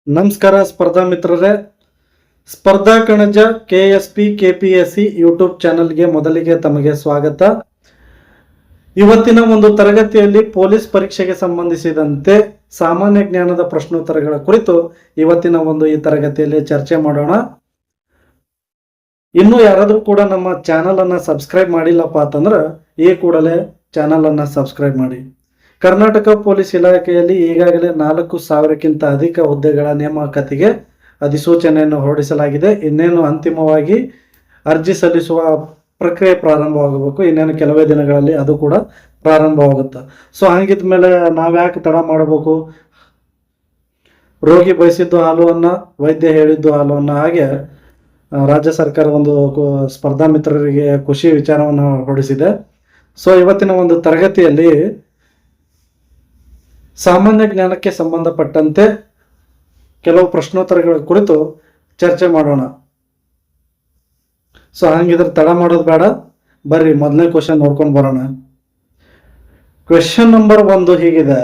ನಮಸ್ಕಾರ ಸ್ಪರ್ಧಾ ಮಿತ್ರರೇ. ಸ್ಪರ್ಧಾ ಕಣಜ KSP KPSC ಯೂಟ್ಯೂಬ್ ಚಾನಲ್ಗೆ ಮೊದಲಿಗೆ ತಮಗೆ ಸ್ವಾಗತ. ಇವತ್ತಿನ ಒಂದು ತರಗತಿಯಲ್ಲಿ ಪೊಲೀಸ್ ಪರೀಕ್ಷೆಗೆ ಸಂಬಂಧಿಸಿದಂತೆ ಸಾಮಾನ್ಯ ಜ್ಞಾನದ ಪ್ರಶ್ನೋತ್ತರಗಳ ಕುರಿತು ಇವತ್ತಿನ ಈ ತರಗತಿಯಲ್ಲಿ ಚರ್ಚೆ ಮಾಡೋಣ. ಇನ್ನೂ ಯಾರಾದರೂ ಕೂಡ ನಮ್ಮ ಚಾನಲ್ ಅನ್ನ ಸಬ್ಸ್ಕ್ರೈಬ್ ಮಾಡಿಲ್ಲಪ್ಪ ಅಂತಂದ್ರೆ ಈ ಕೂಡಲೇ ಚಾನಲ್ ಅನ್ನ ಸಬ್ಸ್ಕ್ರೈಬ್ ಮಾಡಿ. ಕರ್ನಾಟಕ ಪೊಲೀಸ್ ಇಲಾಖೆಯಲ್ಲಿ ಈಗಾಗಲೇ 4,000ಕ್ಕಿಂತ ಅಧಿಕ ಹುದ್ದೆಗಳ ನೇಮಕಾತಿಗೆ ಅಧಿಸೂಚನೆಯನ್ನು ಹೊರಡಿಸಲಾಗಿದೆ. ಇನ್ನೇನು ಅಂತಿಮವಾಗಿ ಅರ್ಜಿ ಸಲ್ಲಿಸುವ ಪ್ರಕ್ರಿಯೆ ಪ್ರಾರಂಭವಾಗಬೇಕು. ಇನ್ನೇನು ಕೆಲವೇ ದಿನಗಳಲ್ಲಿ ಅದು ಕೂಡ ಪ್ರಾರಂಭವಾಗುತ್ತೆ. ಸೊ ಹಂಗಿದ ಮೇಲೆ ನಾವ್ಯಾಕೆ ತಡ ಮಾಡಬೇಕು? ರೋಗಿ ಬಯಸಿದ್ದು ಹಾಲು ಅನ್ನ, ವೈದ್ಯ ಹೇಳಿದ್ದು ಹಾಲು ಅನ್ನ. ಹಾಗೆ ರಾಜ್ಯ ಸರ್ಕಾರ ಒಂದು ಸ್ಪರ್ಧಾ ಮಿತ್ರರಿಗೆ ಖುಷಿ ವಿಚಾರವನ್ನು ಹೊರಡಿಸಿದೆ. ಸೊ ಇವತ್ತಿನ ತರಗತಿಯಲ್ಲಿ ಸಾಮಾನ್ಯ ಜ್ಞಾನಕ್ಕೆ ಸಂಬಂಧಪಟ್ಟಂತೆ ಕೆಲವು ಪ್ರಶ್ನೋತ್ತರಗಳ ಕುರಿತು ಚರ್ಚೆ ಮಾಡೋಣ. ಸೊ ಹಂಗಿದ್ರೆ ತಡ ಮಾಡೋದು ಬೇಡ, ಬರ್ರಿ ಮೊದಲನೇ ಕ್ವಶನ್ ನೋಡ್ಕೊಂಡು ಬರೋಣ. ಕ್ವೆಶನ್ ನಂಬರ್ 1 ಹೀಗಿದೆ: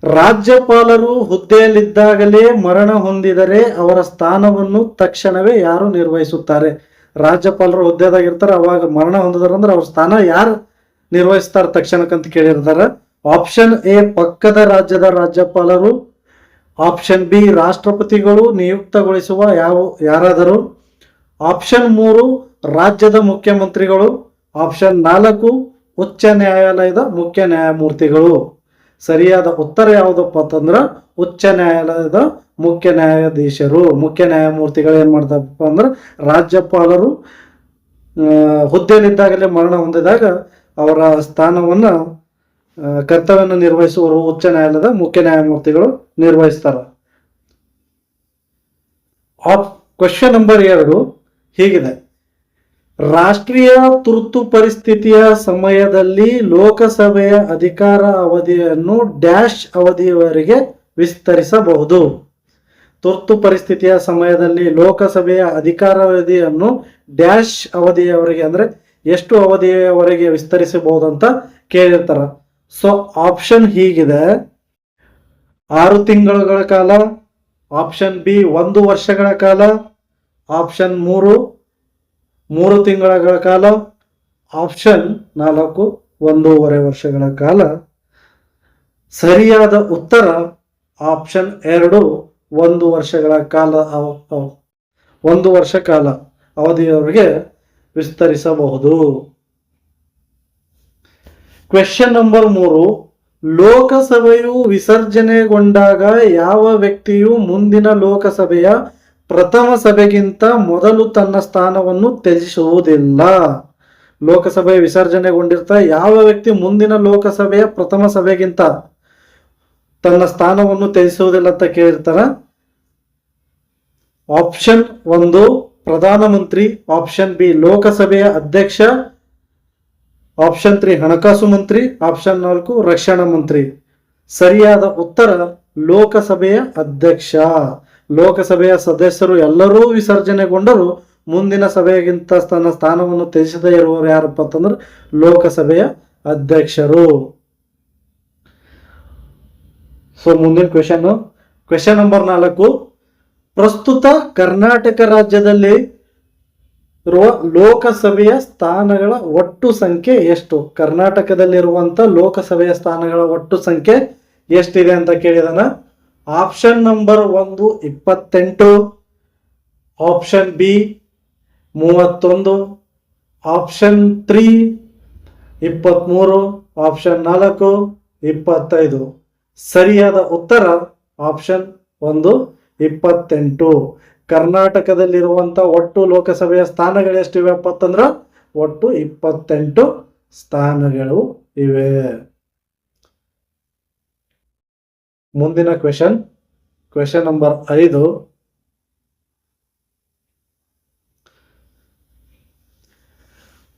ರಾಜ್ಯಪಾಲರು ಹುದ್ದೆಯಲ್ಲಿದ್ದಾಗಲೇ ಮರಣ ಹೊಂದಿದರೆ ಅವರ ಸ್ಥಾನವನ್ನು ತಕ್ಷಣವೇ ಯಾರು ನಿರ್ವಹಿಸುತ್ತಾರೆ? ರಾಜ್ಯಪಾಲರು ಹುದ್ದೆದಾಗಿರ್ತಾರೆ, ಅವಾಗ ಮರಣ ಹೊಂದಿದಾರೆ ಅಂದ್ರೆ ಅವ್ರ ಸ್ಥಾನ ಯಾರು ನಿರ್ವಹಿಸ್ತಾರೆ ತಕ್ಷಣಕ್ಕಂತ ಕೇಳಿರ್ತಾರೆ. ಆಪ್ಷನ್ ಎ ಪಕ್ಕದ ರಾಜ್ಯದ ರಾಜ್ಯಪಾಲರು, ಆಪ್ಷನ್ ಬಿ ರಾಷ್ಟ್ರಪತಿಗಳು ನಿಯುಕ್ತಗೊಳಿಸುವ ಯಾರಾದರೂ, ಆಪ್ಷನ್ 3 ರಾಜ್ಯದ ಮುಖ್ಯಮಂತ್ರಿಗಳು, ಆಪ್ಷನ್ 4 ಉಚ್ಚ ನ್ಯಾಯಾಲಯದ ಮುಖ್ಯ ನ್ಯಾಯಮೂರ್ತಿಗಳು. ಸರಿಯಾದ ಉತ್ತರ ಯಾವುದಪ್ಪ ಅಂತಂದ್ರ ಉಚ್ಚ ನ್ಯಾಯಾಲಯದ ಮುಖ್ಯ ನ್ಯಾಯಾಧೀಶರು, ಮುಖ್ಯ ನ್ಯಾಯಮೂರ್ತಿಗಳು ಏನ್ ಮಾಡ್ತಾರಪ್ಪ ಅಂದ್ರೆ ರಾಜ್ಯಪಾಲರು ಹುದ್ದೆಯಲ್ಲಿದ್ದಾಗಲೇ ಮರಣ ಹೊಂದಿದಾಗ ಅವರ ಸ್ಥಾನವನ್ನ ಕರ್ತವ್ಯವನ್ನು ನಿರ್ವಹಿಸುವರು ಉಚ್ಚ ನ್ಯಾಯಾಲಯದ ಮುಖ್ಯ ನ್ಯಾಯಮೂರ್ತಿಗಳು ನಿರ್ವಹಿಸ್ತಾರ. ಕ್ವೆಶ್ಚನ್ ನಂಬರ್ 2 ಹೀಗಿದೆ: ರಾಷ್ಟ್ರೀಯ ತುರ್ತು ಪರಿಸ್ಥಿತಿಯ ಸಮಯದಲ್ಲಿ ಲೋಕಸಭೆಯ ಅಧಿಕಾರ ಅವಧಿಯನ್ನು ಡ್ಯಾಶ್ ಅವಧಿಯವರೆಗೆ ವಿಸ್ತರಿಸಬಹುದು? ತುರ್ತು ಪರಿಸ್ಥಿತಿಯ ಸಮಯದಲ್ಲಿ ಲೋಕಸಭೆಯ ಅಧಿಕಾರಾವಧಿಯನ್ನು ಡ್ಯಾಶ್ ಅವಧಿಯವರೆಗೆ ಅಂದ್ರೆ ಎಷ್ಟು ಅವಧಿಯವರೆಗೆ ವಿಸ್ತರಿಸಬಹುದು ಅಂತ ಕೇಳಿರ್ತಾರ. ಸೊ ಆಪ್ಷನ್ ಹೀಗಿದೆ: 6 ತಿಂಗಳ ಕಾಲ, ಆಪ್ಷನ್ ಬಿ 1 ವರ್ಷಗಳ ಕಾಲ, ಆಪ್ಷನ್ 3 ತಿಂಗಳ ಕಾಲ, ಆಪ್ಷನ್ 4 1.5 ವರ್ಷಗಳ ಕಾಲ. ಸರಿಯಾದ ಉತ್ತರ ಆಪ್ಷನ್ 2 1 ವರ್ಷಗಳ ಕಾಲ, 1 ವರ್ಷ ಕಾಲ ಅವಧಿಯವರೆಗೆ ವಿಸ್ತರಿಸಬಹುದು. ಕ್ವೆಶ್ಚನ್ ನಂಬರ್ 3: ಲೋಕಸಭೆಯು ವಿಸರ್ಜನೆಗೊಂಡಾಗ ಯಾವ ವ್ಯಕ್ತಿಯು ಮುಂದಿನ ಲೋಕಸಭೆಯ ಪ್ರಥಮ ಸಭೆಗಿಂತ ಮೊದಲು ತನ್ನ ಸ್ಥಾನವನ್ನು ತ್ಯಜಿಸುವುದಿಲ್ಲ? ಲೋಕಸಭೆ ವಿಸರ್ಜನೆಗೊಂಡಿರ್ತಾ ಯಾವ ವ್ಯಕ್ತಿ ಮುಂದಿನ ಲೋಕಸಭೆಯ ಪ್ರಥಮ ಸಭೆಗಿಂತ ತನ್ನ ಸ್ಥಾನವನ್ನು ತ್ಯಜಿಸುವುದಿಲ್ಲ ಅಂತ ಕೇಳಿರ್ತಾರ. ಆಪ್ಷನ್ 1 ಪ್ರಧಾನಮಂತ್ರಿ, ಆಪ್ಷನ್ ಬಿ ಲೋಕಸಭೆಯ ಅಧ್ಯಕ್ಷ, ಆಪ್ಷನ್ 3 ಹಣಕಾಸು ಮಂತ್ರಿ, ಆಪ್ಷನ್ 4 ರಕ್ಷಣಾ ಮಂತ್ರಿ. ಸರಿಯಾದ ಉತ್ತರ ಲೋಕಸಭೆಯ ಅಧ್ಯಕ್ಷ. ಲೋಕಸಭೆಯ ಸದಸ್ಯರು ಎಲ್ಲರೂ ವಿಸರ್ಜನೆಗೊಂಡರೂ ಮುಂದಿನ ಸಭೆಗಿಂತ ತನ್ನ ಸ್ಥಾನವನ್ನು ತ್ಯಜಿಸದೇ ಇರುವವರು ಯಾರಪ್ಪ ಅಂತಂದ್ರೆ ಲೋಕಸಭೆಯ ಅಧ್ಯಕ್ಷರು. ಸೊ ಮುಂದಿನ ಕ್ವೆಶನ್ ನಂಬರ್ 4: ಪ್ರಸ್ತುತ ಕರ್ನಾಟಕ ರಾಜ್ಯದಲ್ಲಿ ಇರುವ ಲೋಕಸಭೆಯ ಸ್ಥಾನಗಳ ಒಟ್ಟು ಸಂಖ್ಯೆ ಎಷ್ಟು? ಕರ್ನಾಟಕದಲ್ಲಿರುವಂತ ಲೋಕಸಭೆಯ ಸ್ಥಾನಗಳ ಒಟ್ಟು ಸಂಖ್ಯೆ ಎಷ್ಟಿದೆ ಅಂತ ಕೇಳಿದಾನ. Option number 1 28, option B 31, option 3 23, option 4 25. ಸರಿಯಾದ ಉತ್ತರ ಆಪ್ಷನ್ 1 28. ಕರ್ನಾಟಕದಲ್ಲಿರುವಂತ ಒಟ್ಟು ಲೋಕಸಭೆಯ ಸ್ಥಾನಗಳು ಎಷ್ಟಿವೆ ಅಂತಂದ್ರ ಒಟ್ಟು 28 ಸ್ಥಾನಗಳು ಇವೆ. ಮುಂದಿನ ಕ್ವೆಶನ್ ನಂಬರ್ 5: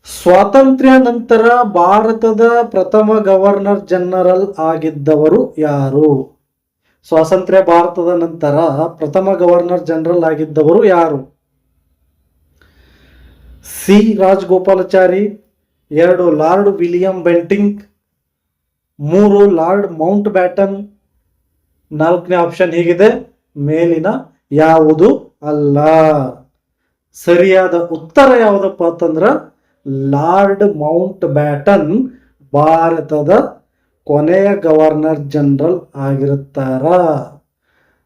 ಸ್ವಾತಂತ್ರ್ಯ ನಂತರ ಭಾರತದ ಪ್ರಥಮ ಗವರ್ನರ್ ಜನರಲ್ ಆಗಿದ್ದವರು ಯಾರು? ಸ್ವಾತಂತ್ರ್ಯ ಭಾರತದ ನಂತರ ಪ್ರಥಮ ಗವರ್ನರ್ ಜನರಲ್ ಆಗಿದ್ದವರು ಯಾರು? C Rajagopalachari, 2 lord William Bentinck, 3 lord Mount baton, 4ನೇ ಆಪ್ಷನ್ ಹೀಗಿದೆ: ಮೇಲಿನ ಯಾವುದು ಅಲ್ಲ. ಸರಿಯಾದ ಉತ್ತರ ಯಾವುದಪ್ಪ ಅಂತಂದ್ರ ಲಾರ್ಡ್ ಮೌಂಟ್ ಬ್ಯಾಟನ್ ಭಾರತದ ಕೊನೆಯ ಗವರ್ನರ್ ಜನರಲ್ ಆಗಿರುತ್ತಾರ.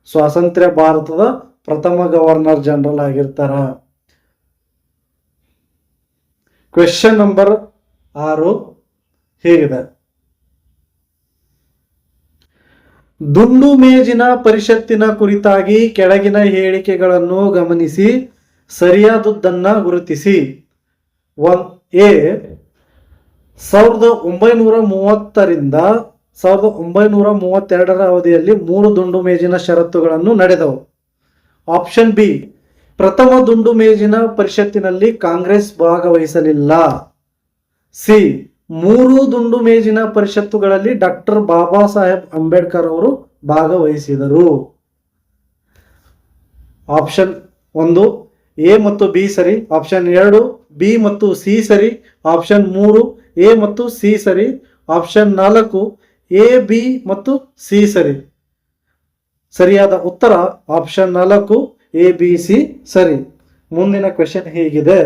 ಸ್ವಾತಂತ್ರ್ಯ ಭಾರತದ ಪ್ರಥಮ ಗವರ್ನರ್ ಜನರಲ್ ಆಗಿರ್ತಾರ. ಕ್ವೆಶ್ಚನ್ ನಂಬರ್ 6 ಹೇಗಿದೆ. ದುಂಡು ಮೇಜಿನ ಪರಿಷತ್ತಿನ ಕುರಿತಾಗಿ ಕೆಳಗಿನ ಹೇಳಿಕೆಗಳನ್ನು ಗಮನಿಸಿ ಸರಿಯಾದದ್ದನ್ನ ಗುರುತಿಸಿ. 1A 1930ರಿಂದ 1932ರ ಅವಧಿಯಲ್ಲಿ 3 ದುಂಡು ಮೇಜಿನ ಷರತ್ತುಗಳನ್ನು ನಡೆದವು. ಆಪ್ಷನ್ ಬಿ, ಪ್ರಥಮ ದುಂಡು ಮೇಜಿನ ಪರಿಷತ್ತಿನಲ್ಲಿ ಕಾಂಗ್ರೆಸ್ ಭಾಗವಹಿಸಲಿಲ್ಲ. ಸಿ, 3 ದುಂಡು ಮೇಜಿನ ಪರಿಷತ್ತುಗಳಲ್ಲಿ ಡಾಕ್ಟರ್ ಬಾಬಾ ಸಾಹೇಬ್ ಅಂಬೇಡ್ಕರ್ ಅವರು ಭಾಗವಹಿಸಿದರು. ಆಪ್ಷನ್ 1 ಎ ಮತ್ತು ಬಿ ಸರಿ. ಆಪ್ಷನ್ 2 ಬಿ ಮತ್ತು ಸಿ ಸರಿ. ಆಪ್ಷನ್ 3 ಎ ಮತ್ತು ಸಿ ಸರಿ. ಆಪ್ಷನ್ 4 ಎ ಬಿ ಮತ್ತು ಸಿ ಸರಿ. ಸರಿಯಾದ ಉತ್ತರ ಆಪ್ಷನ್ 4 ಎ ಬಿ ಸಿ ಸರಿ. ಮುಂದಿನ ಕ್ವೆಶ್ಚನ್ ಹೀಗಿದೆ.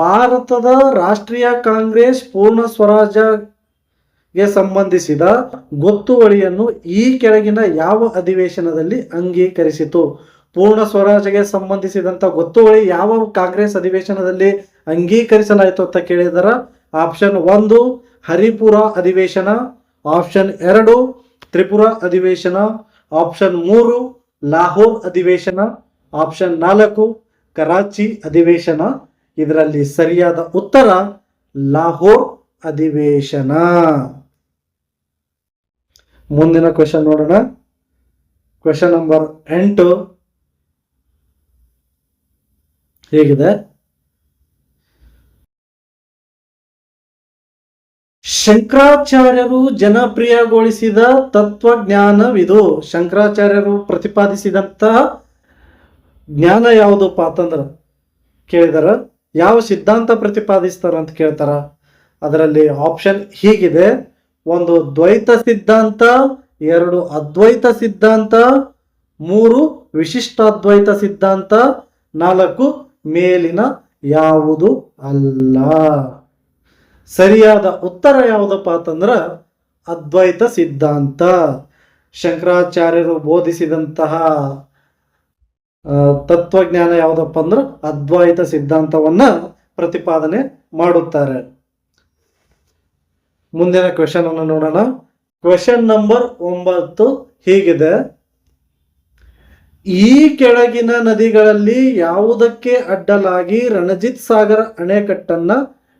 ಭಾರತದ ರಾಷ್ಟ್ರೀಯ ಕಾಂಗ್ರೆಸ್ ಪೂರ್ಣ ಸ್ವರಾಜ್ಯಗೆ ಸಂಬಂಧಿಸಿದ ಗೊತ್ತುವಳಿಯನ್ನು ಈ ಕೆಳಗಿನ ಯಾವ ಅಧಿವೇಶನದಲ್ಲಿ ಅಂಗೀಕರಿಸಿತು? ಪೂರ್ಣ ಸ್ವರಾಜ್ಯಗೆ ಸಂಬಂಧಿಸಿದಂತ ಗೊತ್ತುವಳಿ ಯಾವ ಕಾಂಗ್ರೆಸ್ ಅಧಿವೇಶನದಲ್ಲಿ ಅಂಗೀಕರಿಸಲಾಯಿತು ಅಂತ ಕೇಳಿದರ ಆಪ್ಷನ್ 1 ಹರಿಪುರ ಅಧಿವೇಶನ, ಆಪ್ಷನ್ 2 ತ್ರಿಪುರ ಅಧಿವೇಶನ, ಆಪ್ಷನ್ 3 ಲಾಹೋರ್ ಅಧಿವೇಶನ, ಆಪ್ಷನ್ 4 ಕರಾಚಿ ಅಧಿವೇಶನ. ಇದರಲ್ಲಿ ಸರಿಯಾದ ಉತ್ತರ ಲಾಹೋರ್ ಅಧಿವೇಶನ. ಮುಂದಿನ ಕ್ವೆಶ್ಚನ್ ನೋಡೋಣ. ಕ್ವೆಶ್ಚನ್ ನಂಬರ್ 8 ಹೇಗಿದೆ. ಶಂಕರಾಚಾರ್ಯರು ಜನಪ್ರಿಯಗೊಳಿಸಿದ ತತ್ವಜ್ಞಾನವಿದು. ಶಂಕರಾಚಾರ್ಯರು ಪ್ರತಿಪಾದಿಸಿದಂತಹ ಜ್ಞಾನ ಯಾವುದಪ್ಪ ಅಂತಂದ್ರ ಕೇಳಿದಾರ. ಯಾವ ಸಿದ್ಧಾಂತ ಪ್ರತಿಪಾದಿಸ್ತಾರ ಅಂತ ಕೇಳ್ತಾರ. ಅದರಲ್ಲಿ ಆಪ್ಷನ್ ಹೀಗಿದೆ. 1 ದ್ವೈತ ಸಿದ್ಧಾಂತ, 2 ಅದ್ವೈತ ಸಿದ್ಧಾಂತ, 3 ವಿಶಿಷ್ಟಾದ್ವೈತ ಸಿದ್ಧಾಂತ, 4 ಮೇಲಿನ ಯಾವುದು ಅಲ್ಲ. ಸರಿಯಾದ ಉತ್ತರ ಯಾವುದಪ್ಪ ಅಂತಂದ್ರ ಅದ್ವೈತ ಸಿದ್ಧಾಂತ. ಶಂಕರಾಚಾರ್ಯರು ಬೋಧಿಸಿದಂತಹ ತತ್ವಜ್ಞಾನ ಯಾವುದಪ್ಪ ಅಂದ್ರೆ ಅದ್ವೈತ ಸಿದ್ಧಾಂತವನ್ನ ಪ್ರತಿಪಾದನೆ ಮಾಡುತ್ತಾರೆ. ಮುಂದಿನ ಕ್ವೆಶ್ಚನ್ ಅನ್ನು ನೋಡೋಣ. ಕ್ವೆಶ್ಚನ್ ನಂಬರ್ 9 ಹೀಗಿದೆ. ಈ ಕೆಳಗಿನ ನದಿಗಳಲ್ಲಿ ಯಾವುದಕ್ಕೆ ಅಡ್ಡಲಾಗಿ ರಣಜಿತ್ ಸಾಗರ್ ಅಣೆಕಟ್ಟನ್ನ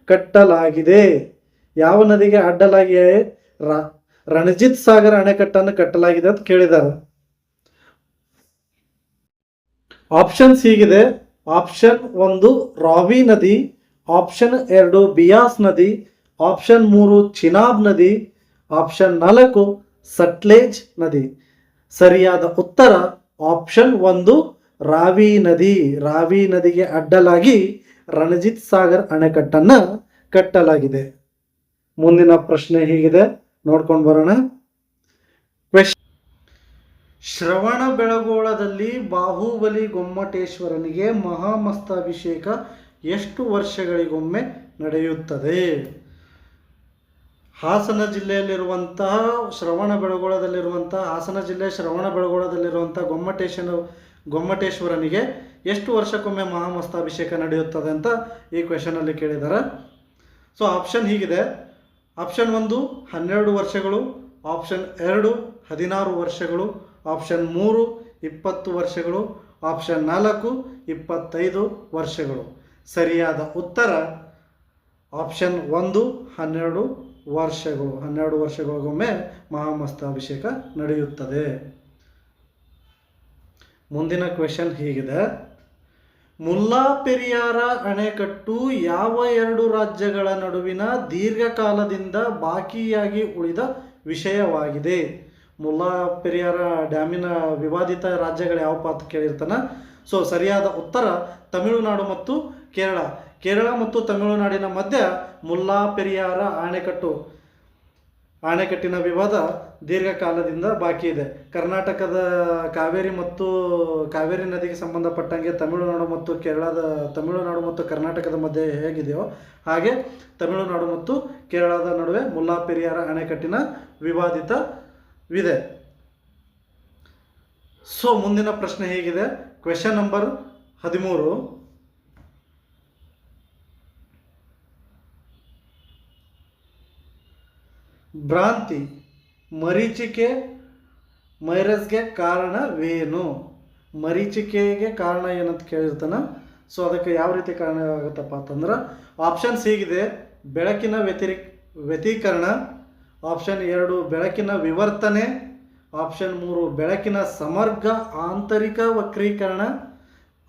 ಕಟ್ಟಲಾಗಿದೆ? ಯಾವ ನದಿಗೆ ಅಡ್ಡಲಾಗಿ ರಣಜಿತ್ ಸಾಗರ್ ಅಣೆಕಟ್ಟನ್ನು ಕಟ್ಟಲಾಗಿದೆ ಅಂತ ಕೇಳಿದ್ದಾರೆ. ಆಪ್ಷನ್ಸ್ ಹೀಗಿದೆ. ಆಪ್ಷನ್ 1 ರಾವಿ ನದಿ, ಆಪ್ಷನ್ 2 ಬಿಯಾಸ್ ನದಿ, ಆಪ್ಷನ್ 3 ಚಿನಾಬ್ ನದಿ, ಆಪ್ಷನ್ 4 ಸಟ್ಲೇಜ್ ನದಿ. ಸರಿಯಾದ ಉತ್ತರ ಆಪ್ಷನ್ 1 ರಾವಿ ನದಿ. ರಾವಿ ನದಿಗೆ ಅಡ್ಡಲಾಗಿ ರಣಜಿತ್ ಸಾಗರ್ ಅಣೆಕಟ್ಟನ್ನ ಕಟ್ಟಲಾಗಿದೆ. ಮುಂದಿನ ಪ್ರಶ್ನೆ ಹೀಗಿದೆ, ನೋಡ್ಕೊಂಡು ಬರೋಣ. ಶ್ರವಣ ಬೆಳಗೊಳದಲ್ಲಿ ಬಾಹುಬಲಿ ಗೊಮ್ಮಟೇಶ್ವರನಿಗೆ ಮಹಾಮಸ್ತಾಭಿಷೇಕ ಎಷ್ಟು ವರ್ಷಗಳಿಗೊಮ್ಮೆ ನಡೆಯುತ್ತದೆ? ಹಾಸನ ಜಿಲ್ಲೆಯಲ್ಲಿರುವಂತಹ ಹಾಸನ ಜಿಲ್ಲೆ ಶ್ರವಣ ಬೆಳಗೊಳದಲ್ಲಿರುವಂತಹ ಗೊಮ್ಮಟೇಶ್ವರನಿಗೆ ಎಷ್ಟು ವರ್ಷಕ್ಕೊಮ್ಮೆ ಮಹಾಮಸ್ತಾಭಿಷೇಕ ನಡೆಯುತ್ತದೆ ಅಂತ ಈ ಕ್ವೆಶ್ಚನ್ ಅಲ್ಲಿ ಕೇಳಿದ್ದಾರೆ. ಸೊ ಆಪ್ಷನ್ ಹೀಗಿದೆ. ಆಪ್ಷನ್ 1 12 ವರ್ಷಗಳು, ಆಪ್ಷನ್ 2 16 ವರ್ಷಗಳು, ಆಪ್ಷನ್ 3 20 ವರ್ಷಗಳು, ಆಪ್ಷನ್ 4 25 ವರ್ಷಗಳು. ಸರಿಯಾದ ಉತ್ತರ ಆಪ್ಷನ್ 1 12 ವರ್ಷಗಳು. 12 ವರ್ಷಗಳಿಗೊಮ್ಮೆ ಮಹಾಮಸ್ತಾಭಿಷೇಕ ನಡೆಯುತ್ತದೆ. ಮುಂದಿನ ಕ್ವೆಶ್ಚನ್ ಹೀಗಿದೆ. ಮುಲ್ಲಾ ಪೆರಿಯಾರ ಅಣೆಕಟ್ಟು ಯಾವ 2 ರಾಜ್ಯಗಳ ನಡುವಿನ ದೀರ್ಘಕಾಲದಿಂದ ಬಾಕಿಯಾಗಿ ಉಳಿದ ವಿಷಯವಾಗಿದೆ? ಮುಲ್ಲಾ ಪೆರಿಯಾರ ಡ್ಯಾಮಿನ ವಿವಾದಿತ ರಾಜ್ಯಗಳು ಯಾವ ಅಂತ ಕೇಳಿರ್ತಾನ. ಸೊ ಸರಿಯಾದ ಉತ್ತರ ತಮಿಳುನಾಡು ಮತ್ತು ಕೇರಳ. ಕೇರಳ ಮತ್ತು ತಮಿಳುನಾಡಿನ ಮಧ್ಯ ಮುಲ್ಲಾ ಪೆರಿಯಾರ ಅಣೆಕಟ್ಟಿನ ವಿವಾದ ದೀರ್ಘಕಾಲದಿಂದ ಬಾಕಿ ಇದೆ. ಕರ್ನಾಟಕದ ಕಾವೇರಿ ನದಿಗೆ ಸಂಬಂಧಪಟ್ಟಂಗೆ ತಮಿಳುನಾಡು ಮತ್ತು ಕರ್ನಾಟಕದ ಮಧ್ಯೆ ಹೇಗಿದೆಯೋ ಹಾಗೆ ತಮಿಳುನಾಡು ಮತ್ತು ಕೇರಳದ ನಡುವೆ ಮುಲ್ಲಾಪೆರಿಯಾರ ಅಣೆಕಟ್ಟಿನ ವಿವಾದಿತವಿದೆ. ಸೊ ಮುಂದಿನ ಪ್ರಶ್ನೆ ಹೀಗಿದೆ. Question number 13. ಭ್ರಾಂತಿ, ಮರೀಚಿಕೆ, ಮೈರಸ್ಗೆ ಕಾರಣವೇನು? ಮರೀಚಿಕೆಗೆ ಕಾರಣ ಏನಂತ ಕೇಳಿರ್ತಾನೆ. ಸೊ ಅದಕ್ಕೆ ಯಾವ ರೀತಿ ಕಾರಣ ಆಗುತ್ತಪ್ಪ ಅಂತಂದ್ರೆ ಆಪ್ಷನ್ಸ್ ಹೀಗಿದೆ. ಬೆಳಕಿನ ವ್ಯತೀಕರಣ, ಆಪ್ಷನ್ 2 ಬೆಳಕಿನ ವಿವರ್ತನೆ, ಆಪ್ಷನ್ 3 ಬೆಳಕಿನ ಸಮಗ್ರ ಆಂತರಿಕ ವಕ್ರೀಕರಣ,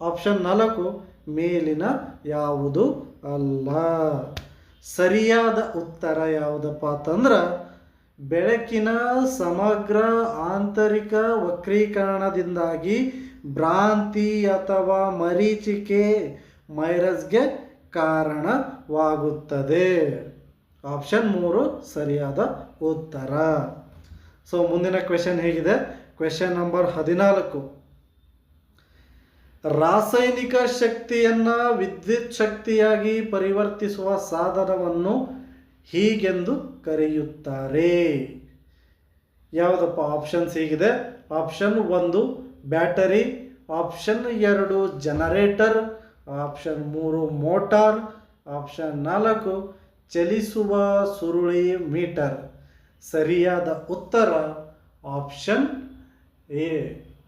ಆಪ್ಷನ್ 4 ಮೇಲಿನ ಯಾವುದು ಅಲ್ಲ. ಸರಿಯಾದ ಉತ್ತರ ಯಾವುದಪ್ಪ ಅಂತಂದ್ರೆ ಬೆಳಕಿನ ಸಮಗ್ರ ಆಂತರಿಕ ವಕ್ರೀಕರಣದಿಂದಾಗಿ ಭ್ರಾಂತಿ ಅಥವಾ ಮರೀಚಿಕೆ ಮೈರಸ್ಗೆ ಕಾರಣವಾಗುತ್ತದೆ. ಆಪ್ಷನ್ 3 ಸರಿಯಾದ ಉತ್ತರ. ಸೊ ಮುಂದಿನ ಕ್ವೆಶ್ಚನ್ ಹೇಗಿದೆ. Question number 14. ರಾಸಾಯನಿಕ ಶಕ್ತಿಯನ್ನು ವಿದ್ಯುತ್ ಶಕ್ತಿಯಾಗಿ ಪರಿವರ್ತಿಸುವ ಸಾಧನವನ್ನು ಹೀಗೆಂದು ಕರೆಯುತ್ತಾರೆ. ಯಾವುದಪ್ಪ? ಆಪ್ಷನ್ಸ್ ಹೀಗಿದೆ. Option 1 battery, option 2 generator, option 3 motor, option 4 ಚಲಿಸುವ ಸುರುಳಿ ಮೀಟರ್. ಸರಿಯಾದ ಉತ್ತರ ಆಪ್ಷನ್ ಎ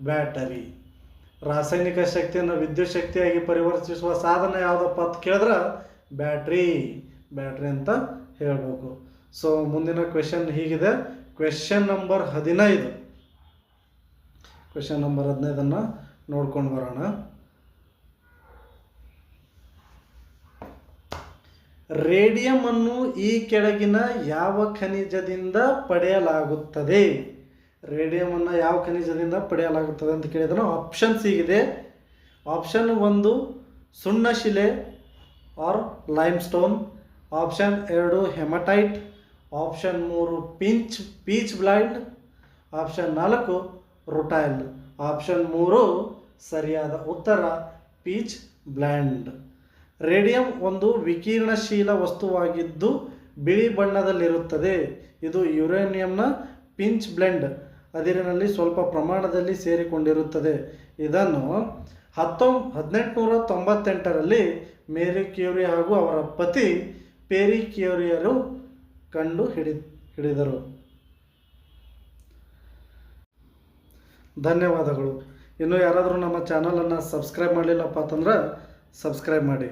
ಬ್ಯಾಟರಿ. ರಾಸಾಯನಿಕ ಶಕ್ತಿಯನ್ನು ವಿದ್ಯುತ್ ಶಕ್ತಿಯಾಗಿ ಪರಿವರ್ತಿಸುವ ಸಾಧನ ಯಾವುದಪ್ಪ ಅಂತ ಕೇಳಿದ್ರೆ ಬ್ಯಾಟ್ರಿ ಅಂತ ಹೇಳಬೇಕು. ಸೊ ಮುಂದಿನ ಕ್ವೆಶ್ಚನ್ ಹೀಗಿದೆ. Question number 15. ಕ್ವೆಶ್ಚನ್ ನಂಬರ್ 15 ನೋಡ್ಕೊಂಡು ಬರೋಣ. ರೇಡಿಯಂ ಅನ್ನು ಈ ಕೆಳಗಿನ ಯಾವ ಖನಿಜದಿಂದ ಪಡೆಯಲಾಗುತ್ತದೆ? ರೇಡಿಯಂ ಅನ್ನು ಯಾವ ಖನಿಜದಿಂದ ಪಡೆಯಲಾಗುತ್ತದೆ ಅಂತ ಕೇಳಿದ್ರೆ ಆಪ್ಷನ್ಸ್ ಹೀಗಿದೆ. ಆಪ್ಷನ್ 1 ಸುಣ್ಣಶಿಲೆ or limestone, option 2 hematite, option 3 pitchblende, option 4 rutile. Option 3 ಸರಿಯಾದ ಉತ್ತರ ಪೀಚ್ ಬ್ಲೈಂಡ್. ರೇಡಿಯಂ ಒಂದು ವಿಕಿರಣಶೀಲ ವಸ್ತುವಾಗಿದ್ದು ಬಿಳಿ ಬಣ್ಣದಲ್ಲಿರುತ್ತದೆ. ಇದು ಯುರೇನಿಯಂನ ಪಿಂಚ್ ಬ್ಲೆಂಡ್ ಅದಿರಿನಲ್ಲಿ ಸ್ವಲ್ಪ ಪ್ರಮಾಣದಲ್ಲಿ ಸೇರಿಕೊಂಡಿರುತ್ತದೆ. ಇದನ್ನು 1898ರಲ್ಲಿ ಮೇರಿ ಕ್ಯೂರಿ ಹಾಗೂ ಅವರ ಪತಿ ಪೇರಿ ಕ್ಯೂರಿಯರು ಕಂಡು ಹಿಡಿದರು. ಧನ್ಯವಾದಗಳು. ಇನ್ನು ಯಾರಾದರೂ ನಮ್ಮ ಚಾನಲನ್ನು ಸಬ್ಸ್ಕ್ರೈಬ್ ಮಾಡಲಿಲ್ಲಪ್ಪ ಅಂತಂದ್ರೆ ಸಬ್ಸ್ಕ್ರೈಬ್ ಮಾಡಿ.